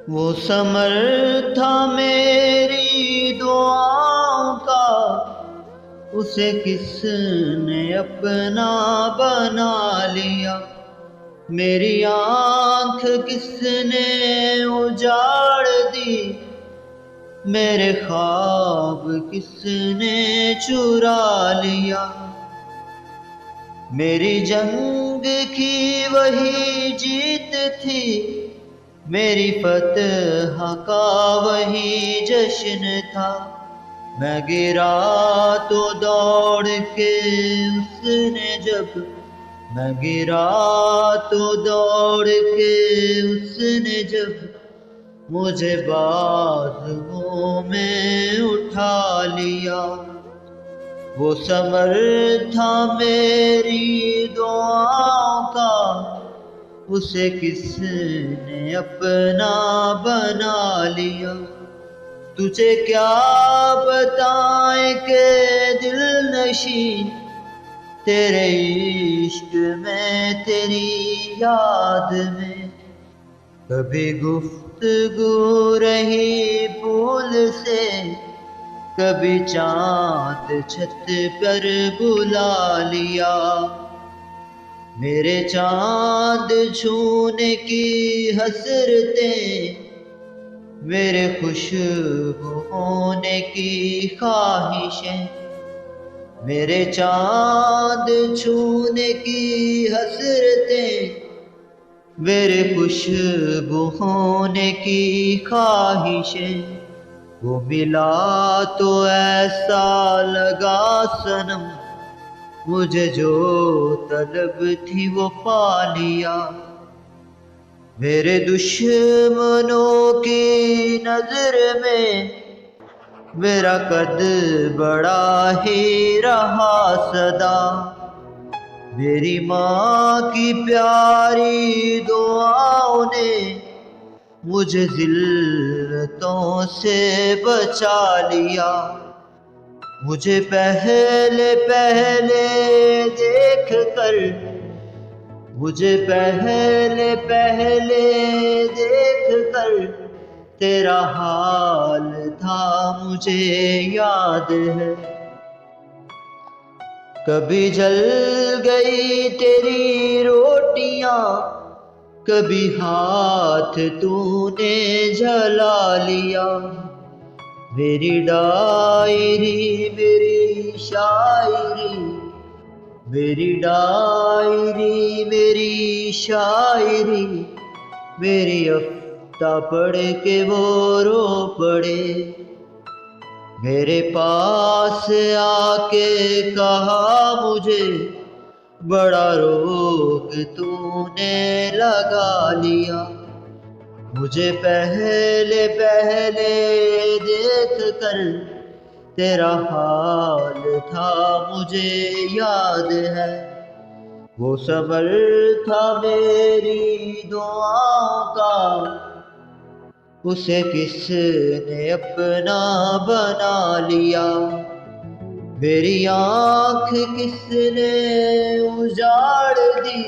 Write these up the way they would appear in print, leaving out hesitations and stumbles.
वो समर था मेरी दुआओं का, उसे किसने अपना बना लिया। मेरी आँख किसने उजाड़ दी, मेरे ख्वाब किसने चुरा लिया। मेरी जंग की वही जीत थी, मेरी फतह का वही जश्न था। मैं गिरा तो दौड़ के उसने जब, मैं गिरा तो दौड़ के उसने जब मुझे बाजुओं में उठा लिया। वो समर था मेरी दुआओं का, उसे किसने अपना बना लिया। तुझे क्या बताएं कि दिल नशीं, तेरे इश्क में तेरी याद में कभी गुफ्तगू रही फूल से, कभी चांद छत पर बुला लिया। मेरे चांद छूने की हसरतें, मेरे खुशबू होने की ख्वाहिशें, मेरे चांद छूने की हसरतें, मेरे खुशबू होने की ख्वाहिशें। वो मिला तो ऐसा लगा सनम, मुझे जो तलब थी वो पा लिया। मेरे दुश्मनों की नजर में मेरा कद बड़ा ही रहा सदा। मेरी माँ की प्यारी दुआओं ने मुझे जिल्लतों से बचा लिया। मुझे पहले पहले देख कर, मुझे पहले पहले देख कर तेरा हाल था मुझे याद है। कभी जल गई तेरी रोटियां, कभी हाथ तूने जला लिया। मेरी डायरी मेरी शायरी, मेरी डायरी मेरी शायरी, मेरी अफ्ता पढ़ के वो रो पड़े। मेरे पास आके कहा मुझे, बड़ा रोग तूने लगा लिया। मुझे पहले पहले देख कर तेरा हाल था मुझे याद है। वो सबर था मेरी दुआओं का, उसे किसने अपना बना लिया। मेरी आँख किसने उजाड़ दी,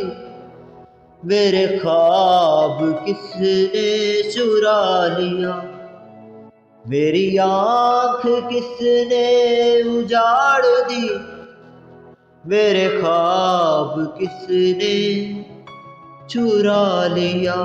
मेरे ख्वाब किसने चुरा लिया। मेरी आँख किसने उजाड़ दी, मेरे ख्वाब किसने चुरा लिया।